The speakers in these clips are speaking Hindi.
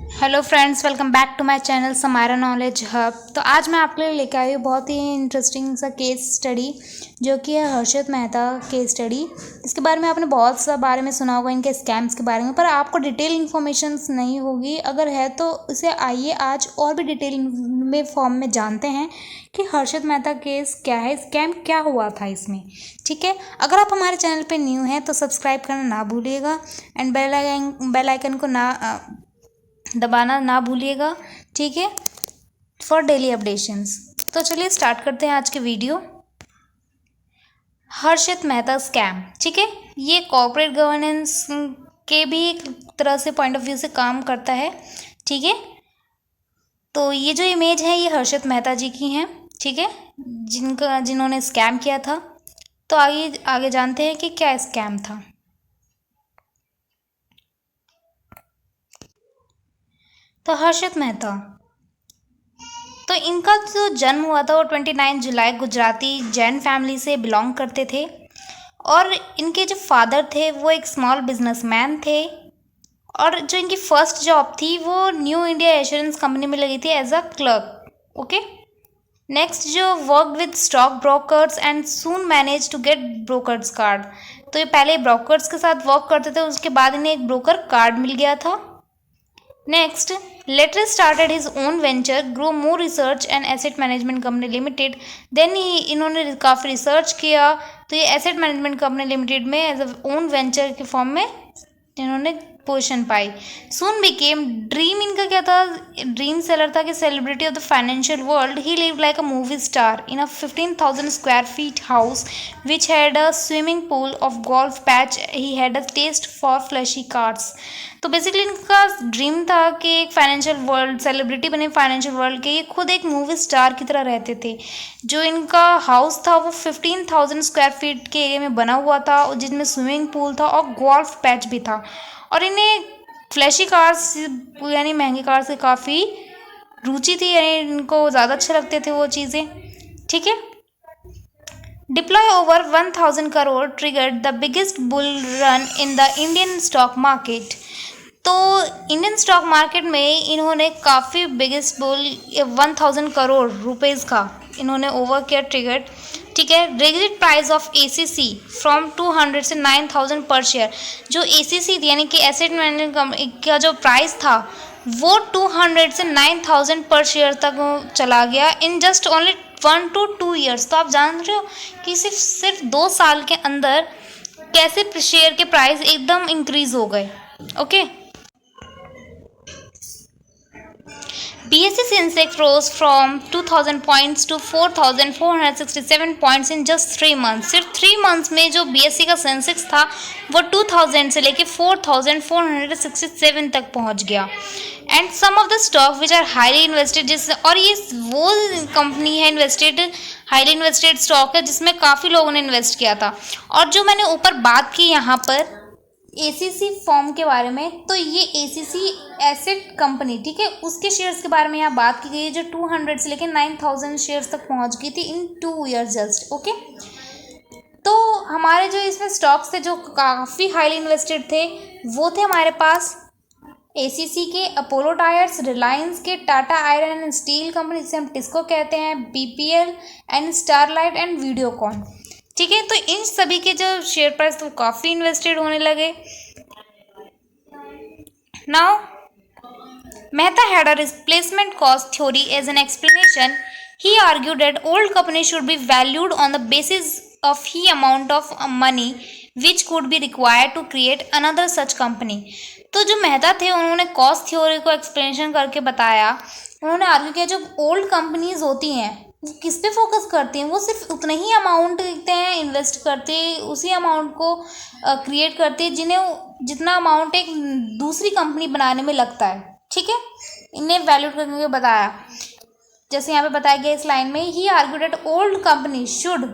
Hello friends, welcome back to my channel Samara knowledge hub. तो आज मैं आपके लिए लेकर आई हूँ बहुत ही इंटरेस्टिंग सा केस स्टडी, जो कि है हर्षद मेहता केस स्टडी। इसके बारे में आपने बहुत सा बारे में सुना होगा, इनके स्कैम्स के बारे में, पर आपको डिटेल इन्फॉर्मेशन नहीं होगी। अगर है तो इसे आइए आज और भी डिटेल में फॉर्म में जानते हैं कि हर्षद मेहता केस क्या है, स्कैम क्या हुआ था इसमें। ठीक है, अगर आप हमारे चैनल पर न्यू हैं तो सब्सक्राइब करना ना भूलिएगा एंड बेल आइकन को दबाना ना भूलिएगा। ठीक है, फॉर डेली अपडेशंस। तो चलिए स्टार्ट करते हैं आज के वीडियो। हर्षद मेहता स्कैम, ठीक है, ये कॉर्पोरेट गवर्नेंस के भी एक तरह से पॉइंट ऑफ व्यू से काम करता है। ठीक है, तो ये जो इमेज है ये हर्षद मेहता जी की हैं। ठीक है, जिन्होंने स्कैम किया था। तो आगे आगे जानते हैं कि क्या स्कैम था। तो हर्षद मेहता, तो इनका जो जन्म हुआ था वो 29 जुलाई गुजराती जैन फैमिली से बिलोंग करते थे। और इनके जो फादर थे वो एक स्मॉल बिजनेसमैन थे। और जो इनकी फर्स्ट जॉब थी वो न्यू इंडिया एश्योरेंस कंपनी में लगी थी as a clerk. Okay, next जो work with stock brokers and soon manage to get brokers card. तो ये पहले ब्रोकर्स के साथ वर्क करते थे, उसके बाद इन्हें एक ब्रोकर कार्ड मिल गया था। Next, later started his own venture, grow more research and asset management company limited. Then इन्होंने काफ़ी रिसर्च किया, तो ये एसेट मैनेजमेंट कंपनी लिमिटेड में एज अ ओन वेंचर के फॉर्म में इन्होंने पोजीशन पाई। सून बिकेम ड्रीम, इनका क्या था, ड्रीम सेलर था कि celebrity of the financial world. He lived like a movie star in a 15,000 square feet house which had a swimming pool of golf patch. He had a taste for flashy cars. तो बेसिकली इनका ड्रीम था कि एक फाइनेंशियल वर्ल्ड सेलिब्रिटी बने, फाइनेंशियल वर्ल्ड के। ये खुद एक मूवी स्टार की तरह रहते थे। जो इनका हाउस था वो 15,000 स्क्वायर फीट के एरिया में बना हुआ था, जिसमें स्विमिंग पूल था और गोल्फ पैच भी था। और इन्हें फ्लैशी कार्स यानी महंगी कार्स की काफ़ी रुचि थी, यानी इनको ज़्यादा अच्छे लगते थे वो चीज़ें। ठीक है, deploy over 1,000 crore triggered the biggest bull run in the Indian stock market. तो इंडियन स्टॉक मार्केट में इन्होंने काफ़ी बिगेस्ट बुल 1,000 करोड़ रुपीज़ का इन्होंने ओवर किया, ट्रिगर्ड। ठीक है, regulate price of ACC from 200 से 9,000 पर शेयर। जो एसीसी यानी कि एसेट मैनेजमेंट का जो प्राइस था वो 200 से 9,000 पर शेयर तक चला गया in just only 1 to 2 years. तो आप जान रहे हो कि सिर्फ 2 साल के अंदर कैसे शेयर के प्राइस एकदम इंक्रीज हो गए। Okay, BSE Sensex rose from 2,000 points to 4,467 points in just 3 months। सिर्फ 3 मंथ्स में जो BSE का सेंसेक्स था वो 2,000 से लेके 4,467 तक पहुंच गया। And some of the stock which are highly invested, जिस और ये वो कंपनी है इन्वेस्टेड, हाईली इन्वेस्टेड स्टॉक है जिसमें काफ़ी लोगों ने इन्वेस्ट किया था। और जो मैंने ऊपर बात की यहाँ पर एसीसी फॉर्म के बारे में, तो ये एसीसी एसेट कंपनी, ठीक है, उसके शेयर्स के बारे में यहाँ बात की गई है, जो 200 से लेकर 9,000 शेयर्स तक पहुँच गई थी इन 2 ईयर्स जस्ट। ओके, तो हमारे जो इसमें स्टॉक्स थे जो काफ़ी हाईली इन्वेस्टेड थे वो थे हमारे पास एसीसी के, अपोलो टायर्स, रिलायंस के, Tata iron and steel company जिसे हम टिस्को कहते हैं, BPL and starlight and Videocon. ठीक है, तो इन सभी के जो शेयर प्राइस तो काफ़ी इन्वेस्टेड होने लगे। Now Mehta had a replacement cost theory as an explanation. He argued that old companies should be valued on the basis of the amount of money which could be required to create another such company. तो जो मेहता थे उन्होंने कॉस्ट थ्योरी को एक्सप्लेनेशन करके बताया। उन्होंने आर्ग्यू किया जो ओल्ड कंपनीज होती हैं वो किस पे फोकस करती हैं, वो सिर्फ उतना ही अमाउंट देखते हैं, इन्वेस्ट करते हैं, उसी अमाउंट को क्रिएट करते हैं जितना अमाउंट एक दूसरी कंपनी बनाने में लगता है। ठीक है, इन्हें वैल्यूड करके बताया, जैसे यहाँ पे बताया गया इस लाइन में, he argued that old company should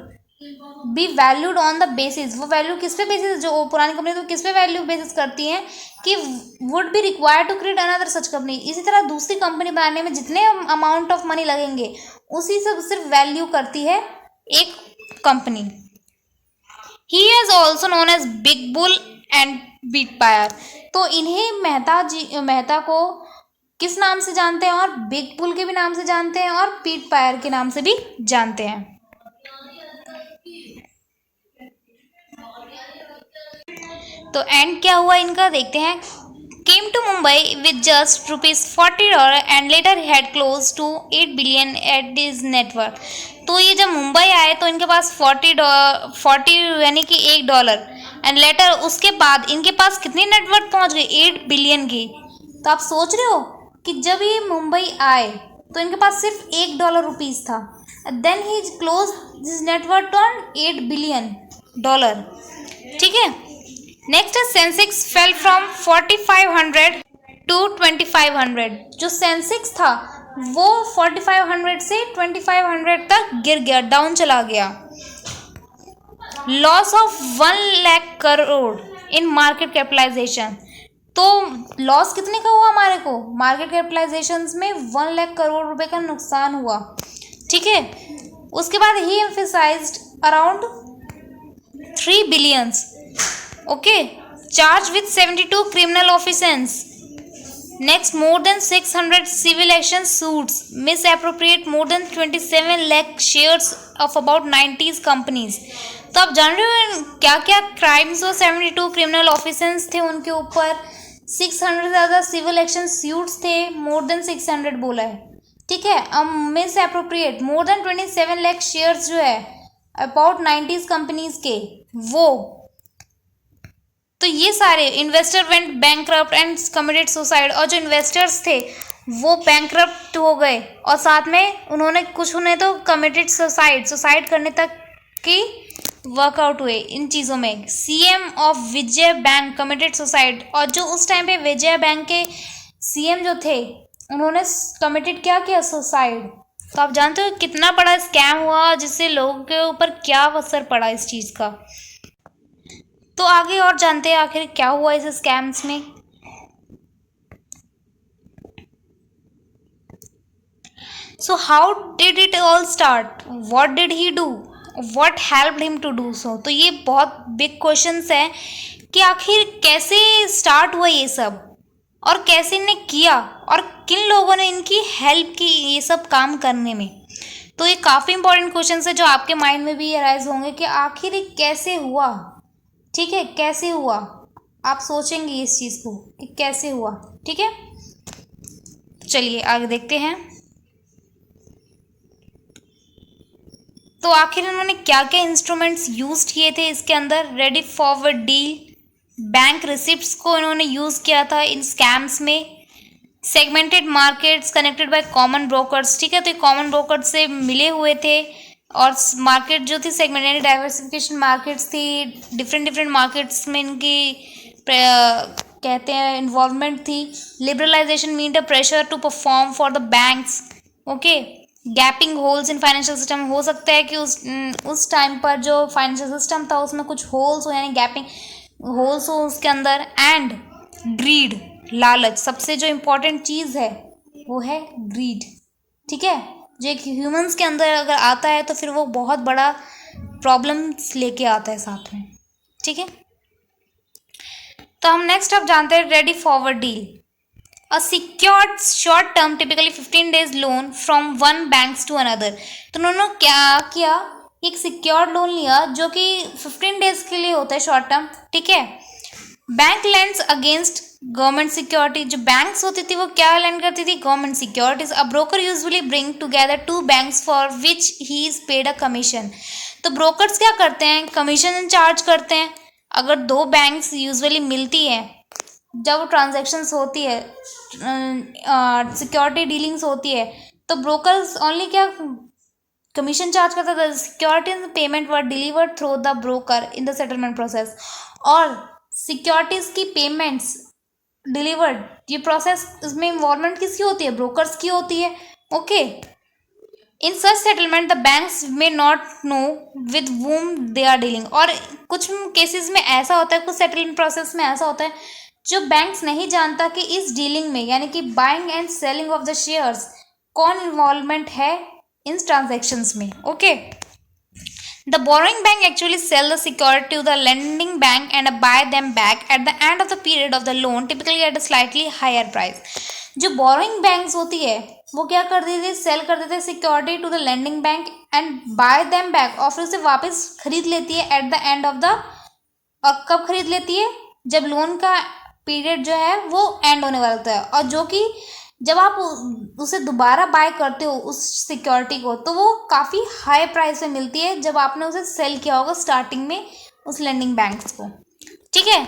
be valued on the basis. वो वैल्यू किस पे बेसिस, जो पुरानी कंपनी तो किस पे वैल्यू बेसिस करती हैं कि would be required to create another such company. इसी तरह दूसरी कंपनी बनाने में जितने अमाउंट ऑफ मनी लगेंगे उसी से सिर्फ वैल्यू करती है एक कंपनी। He is also known as big bull and big buyer. तो इन्हें मेहता को किस नाम से जानते हैं, और बिग बुल के भी नाम से जानते हैं, और पीट पायर के नाम से भी जानते हैं। तो एंड क्या हुआ इनका देखते हैं। Came to Mumbai with just ₹40 and later had close to 8 billion at his net worth। तो ये जब मुंबई आए तो इनके पास 40 यानी कि $1 एंड लेटर उसके बाद इनके पास कितनी नेटवर्थ पहुंच गई, 8 बिलियन की। तो आप सोच रहे हो कि जब ये मुंबई आए तो इनके पास सिर्फ $1 था, then he close this net ऑन $8 बिलियन। ठीक है। नेक्स्ट है सेंसेक्स फेल फ्रॉम 4500 टू 2500। जो सेंसेक्स था वो 4500 से 2500 तक गिर गया, डाउन चला गया। Loss of 1 lakh crore in market capitalization. तो लॉस कितने का हुआ हमारे को, मार्केट कैपिटलाइजेशन में 1 लाख करोड़ रुपए का नुकसान हुआ। ठीक है। उसके बाद he emphasized around 3 billions. Okay, charged with 72 criminal offenses. Next, more than 600 civil action suits, misappropriate more than 27 lakh shares of about 90 companies। तो आप जान रहे हो क्या क्या क्राइम्स और 72 क्रिमिनल ऑफेंसेस थे उनके ऊपर, 600 ज़्यादा सिविल एक्शन सूट्स थे, मोर देन 600 बोला है। ठीक है। अब miss appropriate more than 27 lakh shares जो है अबाउट 90 कंपनीज के, वो तो ये सारे investor went bankrupt and committed suicide. और जो इन्वेस्टर्स थे वो बैंकरप्ट हो गए और साथ में उन्होंने तो कमिटेड सुसाइड करने तक की वर्कआउट हुए इन चीज़ों में। CM of Vijay bank committed suicide. और जो उस टाइम पे विजय बैंक के सीएम जो थे उन्होंने कमिटेड क्या किया, सुसाइड। तो आप जानते हो कितना बड़ा स्कैम हुआ जिससे लोगों के ऊपर क्या असर पड़ा इस चीज़ का। तो आगे और जानते हैं आखिर क्या हुआ इस स्कैम्स में। So how did it all start, what did he do, what helped him to do so. तो ये बहुत बिग क्वेश्चंस है कि आखिर कैसे स्टार्ट हुआ ये सब और कैसे इन्हें किया और किन लोगों ने इनकी हेल्प की ये सब काम करने में। तो ये काफ़ी इंपॉर्टेंट क्वेश्चंस है जो आपके माइंड में भी अराइज होंगे कि आखिर ये कैसे हुआ। ठीक है, कैसे हुआ, आप सोचेंगे इस चीज़ को कि कैसे हुआ। ठीक है, चलिए आगे देखते हैं। तो आखिर इन्होंने क्या क्या इंस्ट्रूमेंट्स यूज किए थे इसके अंदर। Ready forward deal, bank receipts को इन्होंने यूज़ किया था इन स्कैम्स में। Segmented markets connected by common brokers. ठीक है, तो ये कॉमन ब्रोकर्स से मिले हुए थे और मार्केट जो थी सेगमेंटेड डाइवर्सिफिकेशन मार्केट्स थी, डिफरेंट मार्केट्स में इनकी कहते हैं इन्वॉल्वमेंट थी। Liberalization mean the pressure to perform for the banks. Okay, gaping holes in financial system. हो सकता है कि उस टाइम पर जो फाइनेंशियल सिस्टम था उसमें कुछ होल्स हो, यानी गैपिंग होल्स हो उसके अंदर। एंड ग्रीड, लालच, सबसे जो इम्पोर्टेंट चीज़ है वो है ग्रीड। ठीक है, जो एक ह्यूमंस के अंदर अगर आता है तो फिर वो बहुत बड़ा प्रॉब्लम्स लेके आता है साथ में। ठीक है, तो हम नेक्स्ट अब जानते हैं ready forward deal. A secured short term typically 15 days loan from one banks to another. तो उन्होंने क्या किया, एक सिक्योर्ड लोन लिया जो कि 15 days के लिए होता है, शॉर्ट टर्म। ठीक है, bank lends against government security. जो बैंक्स होती थी वो क्या लैंड करती थी, government securities. A broker usually bring together two banks for which he is paid a commission. तो ब्रोकर्स क्या करते हैं, कमीशन चार्ज करते हैं। अगर दो बैंक्स यूजुअली मिलती हैं, जब ट्रांजैक्शंस होती है, सिक्योरिटी डीलिंग्स होती है, तो ब्रोकर्स ओनली क्या कमीशन चार्ज करता था। Security payment were delivered through the broker in the settlement process. और सिक्योरिटीज की पेमेंट्स डिलीवर्ड, ये प्रोसेस, इसमें इन्वॉल्वमेंट किसकी होती है, ब्रोकर्स की होती है। Okay, in such settlement the banks may not know with whom they are dealing. और कुछ केसेस में ऐसा होता है, कुछ सेटलमेंट प्रोसेस में ऐसा होता है जो बैंक्स नहीं जानता कि इस डीलिंग में, यानी कि buying and selling of the shares, कौन इन्वॉल्वमेंट है इन ट्रांजेक्शन्स में। Okay, the borrowing bank actually sell the security to the lending bank and buy them back at the end of the period of the loan, typically at a slightly higher price। जो बोरोइंग बैंक्स होती है वो क्या कर देते थे, सेल कर देते security to the lending bank and buy them back, और फिर उसे वापस खरीद लेती है at the end of the, और कब खरीद लेती है, जब लोन का पीरियड जो है वो एंड होने वाला होता है, और जो कि जब आप उसे दोबारा बाय करते हो उस सिक्योरिटी को, तो वो काफ़ी हाई प्राइस में मिलती है जब आपने उसे सेल किया होगा स्टार्टिंग में उस लेंडिंग बैंक्स को। ठीक है,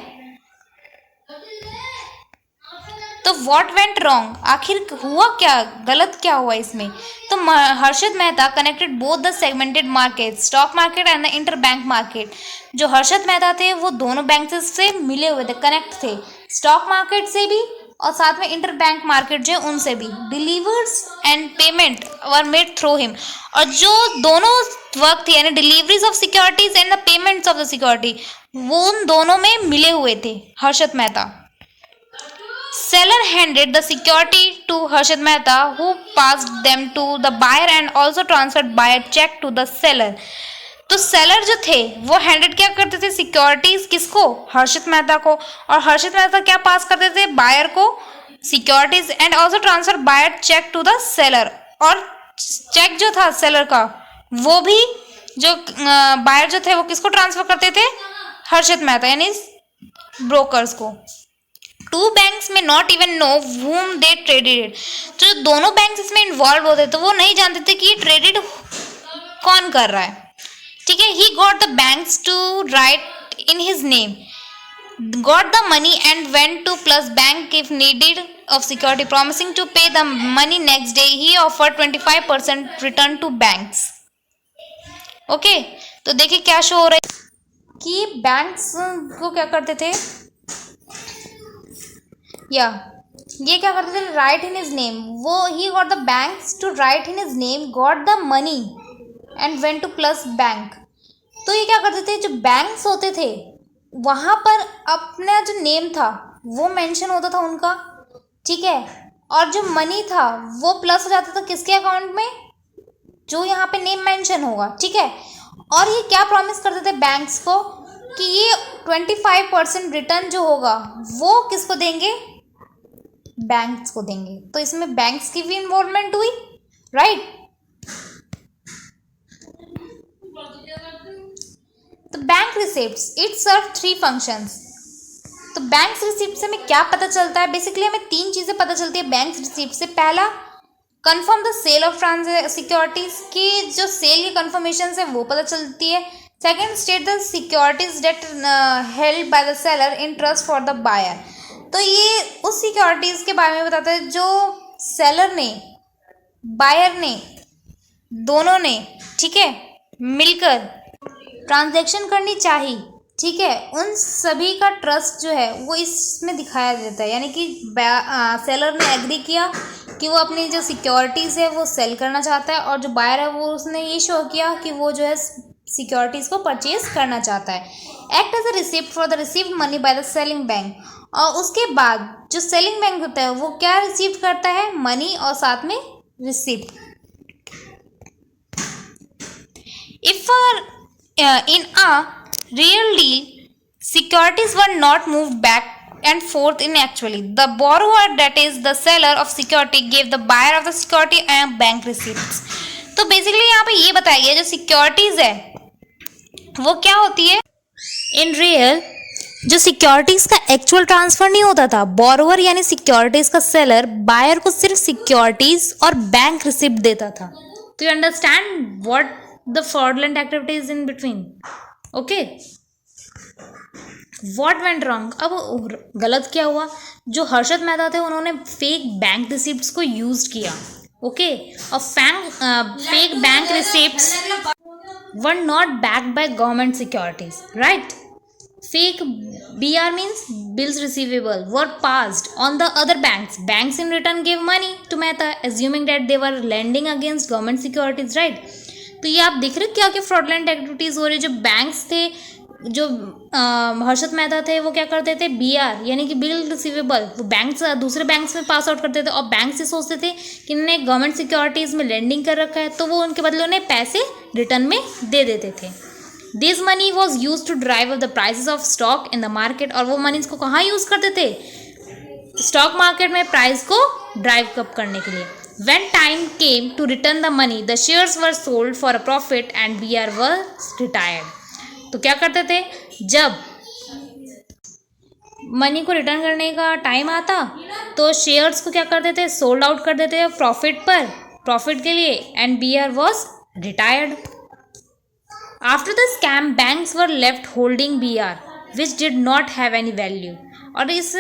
तो व्हाट वेंट रॉन्ग, आखिर हुआ क्या, गलत क्या हुआ इसमें। तो Harshad Mehta connected both the segmented market, stock market and the inter bank market. जो हर्षद मेहता थे वो दोनों बैंक से मिले हुए थे, कनेक्ट थे, स्टॉक मार्केट से भी और साथ में इंटर बैंक मार्केट जो है उनसे भी। Delivers and payment were made through him, और जो दोनों वर्क थे यानी deliveries of securities and the payments of the security, वो उन दोनों में मिले हुए थे Harshad Mehta. Seller handed the security to Harshad Mehta, who passed them to the buyer and also transferred buyer check to the seller. तो सेलर जो थे वो हैंडेड क्या करते थे सिक्योरिटीज किसको, हर्षद मेहता को, और हर्षद मेहता क्या पास करते थे बायर को securities and also transfer buyer cheque to the seller, और चेक जो था सेलर का वो भी जो बायर जो थे वो किसको ट्रांसफर करते थे, हर्षद मेहता यानी ब्रोकर्स को। To banks may not even know whom they traded, तो जो दोनों बैंक्स इसमें इन्वॉल्व होते तो वो नहीं जानते थे कि ये ट्रेडेड कौन कर रहा है। ठीक है, he got the banks to write in his name, got the money and went to Plus Bank if needed of security, promising to pay the money next day. He offered 25% return to banks. Okay, तो देखिए क्या शो हो रहा है कि बैंक्स को क्या करते थे, या ये क्या करते थे, राइट इन हिज नेम, वो he got the banks to write in his name, got the money and went to plus bank. तो ये क्या करते थे, जो बैंक्स होते थे वहाँ पर अपना जो नेम था वो मेंशन होता था उनका, ठीक है, और जो मनी था वो प्लस हो जाता था किसके अकाउंट में, जो यहाँ पे नेम मेंशन होगा। ठीक है, और ये क्या प्रॉमिस करते थे बैंक्स को कि ये 25% रिटर्न जो होगा वो किसको देंगे, बैंक्स को देंगे। तो इसमें बैंक्स की भी इन्वॉल्वमेंट हुई, राइट। तो bank receipts it serve 3 functions. तो बैंक रिसिप्ट से हमें क्या पता चलता है, बेसिकली हमें 3 चीज़ें पता चलती है बैंक रिसिप्ट से। पहला, confirm the sale of securities की जो सेल की कंफर्मेशन है वो पता चलती है। Second, state the securities debt held by the seller in trust for the buyer. तो ये उस सिक्योरिटीज के बारे में बताता है जो सेलर ने बायर ने दोनों ने, ठीक है, मिलकर ट्रांजैक्शन करनी चाहिए। ठीक है, उन सभी का ट्रस्ट जो है वो इसमें दिखाया जाता है, यानी कि सेलर ने एग्री किया कि वो अपनी जो सिक्योरिटीज़ है वो सेल करना चाहता है, और जो बायर है वो उसने ये शो किया कि वो जो है सिक्योरिटीज़ को परचेज करना चाहता है। Act as a receipt for the received money by the selling bank, और उसके बाद जो सेलिंग बैंक होता है वो क्या रिसीव करता है, मनी और साथ में receipt. If in a real deal, securities were not moved back and forth in actually. The borrower, that is the seller of security, gave the buyer of the security and bank receipts. तो बेसिकली यहाँ पे ये बताया गया जो सिक्योरिटीज है वो क्या होती है, इन रियल जो सिक्योरिटीज का एक्चुअल ट्रांसफर नहीं होता था, बोरोवर यानी सिक्योरिटीज का सेलर बायर को सिर्फ सिक्योरिटीज और बैंक रिसिप्ट देता था। तो you understand what the fraudulent activities in between. Okay, what went wrong? अब गलत क्या हुआ, जो हर्षद मेहता थे उन्होंने फेक बैंक रिसिप्ट्स को यूज किया। ओके, और fake bank receipts were not backed by government securities, right. Fake BR means bills receivable were passed on the other banks. Banks in return gave money to Mehta, assuming that they were lending against government securities, right? तो ये आप देख रहे क्या कि फ्रॉडलेंट एक्टिविटीज़ हो रही है। जो बैंक्स थे, जो हर्षद मेहता थे वो क्या करते थे, BR यानी कि बिल रिसीवेबल, वो बैंक दूसरे बैंक्स में पास आउट करते थे, और बैंक से सोचते थे कि इन्होंने गवर्नमेंट सिक्योरिटीज़ में लेंडिंग कर रखा है तो वो उनके बदले उन्हें पैसे रिटर्न में दे देते थे। This money was use to drive up the prices of stock in the market, और वो मनी को कहाँ यूज़ करते थे, स्टॉक मार्केट में प्राइस को ड्राइव अप करने के लिए। When time came to return the money, the shares were sold for a profit and BR was retired. तो क्या करते थे, जब मनी को रिटर्न करने का टाइम आता तो शेयर्स को क्या करते थे, सोल्ड आउट कर देते थे प्रॉफिट पर, प्रॉफिट के लिए, and BR was retired. After the scam, banks were left holding BR, which did not have any value. और इस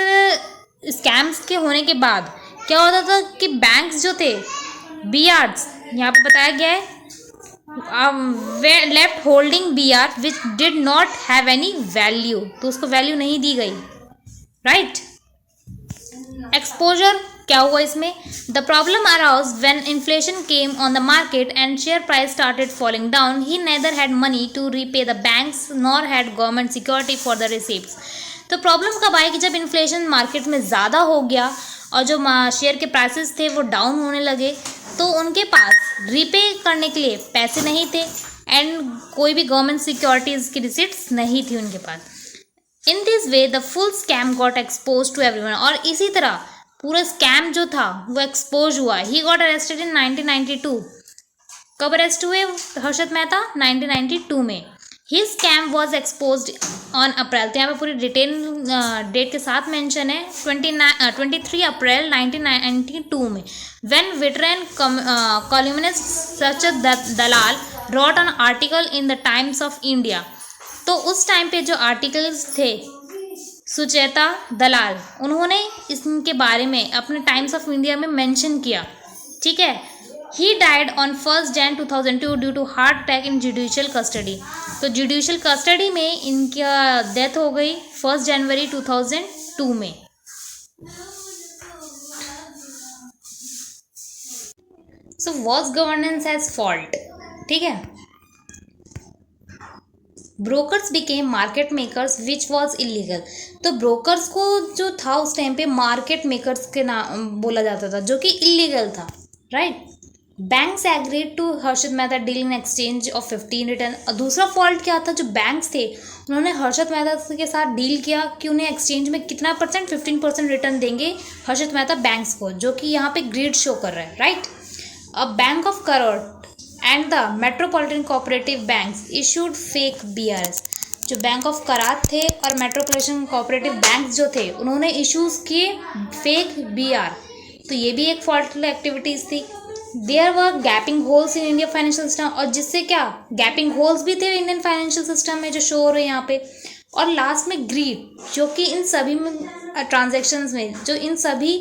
स्कैम्स के होने के बाद क्या होता था कि बैंक्स जो थे, BRs यहाँ पे बताया गया है, left holding BR which did not have any value, तो उसको वैल्यू नहीं दी गई, राइट। एक्सपोजर क्या हुआ इसमें, the problem arose when inflation came on the market and share price started falling down, he neither had money to repay the banks nor had government security for the receipts. तो प्रॉब्लम कब आई कि जब इन्फ्लेशन मार्केट में ज़्यादा हो गया और जो शेयर के प्राइसेस थे वो डाउन होने लगे, तो उनके पास रीपे करने के लिए पैसे नहीं थे एंड कोई भी गवर्नमेंट सिक्योरिटीज़ की रिसिप्ट्स नहीं थी उनके पास। In this way the full scam got expose to everyone, और इसी तरह पूरा स्कैम जो था वो एक्सपोज हुआ। He got arrested in 1992। कब अरेस्ट हुए हर्षद मेहता, 1992 में। He scam was expose on April, तो यहाँ पे पूरी डिटेल डेट के साथ मेंशन है, 23 अप्रैल 1992 में, when veteran columnist Sucheta Dalal wrote an article in the Times of India. तो उस टाइम पे जो आर्टिकल्स थे, सुचेता दलाल, उन्होंने इसके बारे में अपने टाइम्स ऑफ इंडिया में मेंशन किया, ठीक है। He died on 1 Jan 2002 due to heart attack in judicial custody. तो जुडिशियल कस्टडी में इनका डेथ हो गई 1 जनवरी 2002 में। So was governance as fault, ठीक है। Brokers became market makers which was illegal. तो ब्रोकर्स को जो था उस टाइम पे मार्केट मेकर्स के नाम बोला जाता था, जो कि इलीगल था, right. Banks agreed to Harshad Mehta deal in exchange of 15 return. दूसरा फॉल्ट क्या था, जो बैंक्स थे उन्होंने हर्षद मेहता के साथ डील किया कि उन्हें एक्सचेंज में कितना परसेंट, 15% रिटर्न देंगे हर्षद मेहता बैंक्स को, जो कि यहाँ पे ग्रीड शो कर रहा है, राइट। अब bank of crore and the metropolitan cooperative banks issued fake BRs। जो बैंक ऑफ करात थे और मेट्रोपॉलिटन कोऑपरेटिव बैंक्स जो थे उन्होंने इशूज़ किए फेक BR। तो ये भी एक फॉल्टफुल एक्टिविटीज़ थी। There were gaping holes in India financial system, और जिससे क्या गैपिंग होल्स भी थे इंडियन फाइनेंशियल सिस्टम में जो शो हो रहे हैं यहाँ पे। और लास्ट में ग्रीड, जो कि इन सभी ट्रांजेक्शन्स में, जो इन सभी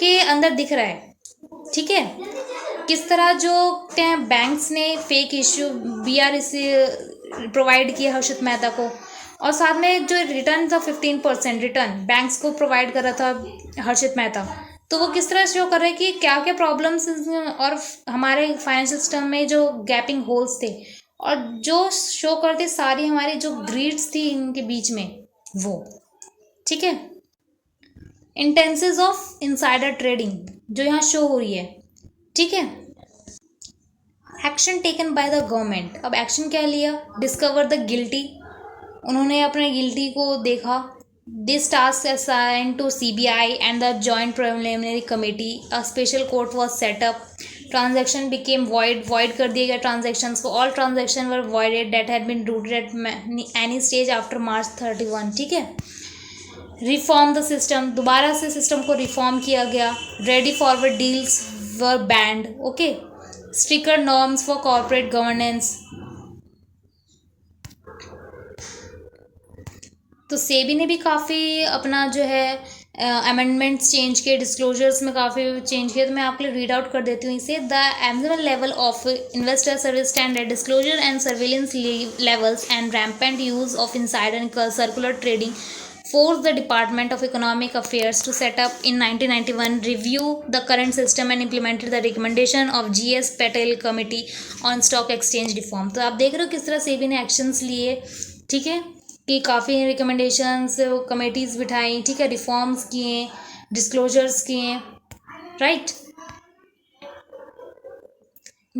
के अंदर दिख रहा है, ठीक है। किस तरह जो बैंक्स ने फेक इश्यू BR इसे प्रोवाइड किया हर्षद मेहता को, और साथ में जो रिटर्न था 15% रिटर्न बैंक्स को प्रोवाइड कर रहा था हर्षद मेहता, तो वो किस तरह शो कर रहे हैं कि क्या क्या प्रॉब्लम्स और हमारे फाइनेंशियल सिस्टम में जो गैपिंग होल्स थे, और जो शो करते सारी हमारी जो ग्रीड्स थी इनके बीच में वो, ठीक है। इंटेंसेस ऑफ इनसाइडर ट्रेडिंग जो यहाँ शो हो रही है, ठीक है। Action taken by the government. अब एक्शन क्या लिया, डिस्कवर द गिल्टी, उन्होंने अपने गिल्टी को देखा। This task assigned to CBI and the Joint Preliminary Committee. A special court was set up. Transaction became void कर दिए गए transactions को। All transactions were voided that had been rooted at any stage after March 31, ठीक है। Reform the system, दोबारा से सिस्टम को रिफॉर्म किया गया। Ready forward deals were banned, okay. Stricter norms for corporate governance. तो सेबी ने भी काफ़ी अपना जो है अमेंडमेंट्स चेंज किए, डिस्क्लोजर्स में काफ़ी चेंज किए। तो मैं आपके लिए रीड आउट कर देती हूँ इसे। The annual level of investor service standard disclosure and surveillance levels and rampant use of insider and circular trading forced the Department of Economic Affairs to set up in 1991 review the current system and implemented the recommendation of GS Patel Committee on Stock Exchange Reform। तो आप देख रहे हो किस तरह सेबी ने एक्शंस लिए, ठीक है, कि काफ़ी रिकमेंडेशंस कमेटीज़ बिठाई, ठीक है, रिफॉर्म्स किए, डिस्क्लोजर्स किए, right.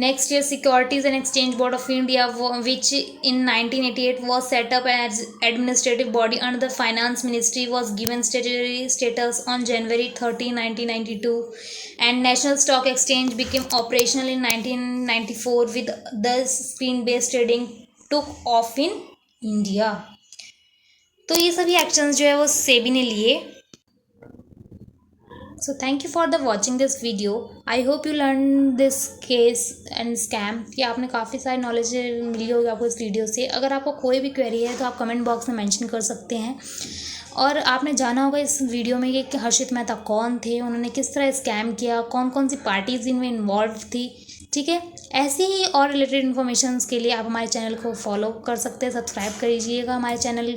Next year, Securities and Exchange Board of India, which in 1988 was set up as administrative body under the Finance Ministry, was given statutory status on January 13, 1992, and National Stock Exchange became operational in 1994 with the screen-based trading took off in India. तो ये सभी एक्शंस जो है वो सेबी ने लिए. So thank you for the watching this video. I hope you learned this case and scam कि आपने काफ़ी सारी नॉलेज मिली होगी आपको इस वीडियो से. अगर आपको कोई भी क्वेरी है तो आप कमेंट बॉक्स में मेंशन कर सकते हैं. और आपने जाना होगा इस वीडियो में कि हर्षित मेहता कौन थे, उन्होंने किस तरह स्कैम किया, कौन कौन सी पार्टीज इनमें इन्वॉल्व थी. ठीक है, ऐसे ही और रिलेटेड इन्फॉर्मेशन के लिए आप हमारे चैनल को फॉलो कर सकते हैं, सब्सक्राइब कर लीजिएगा हमारे चैनल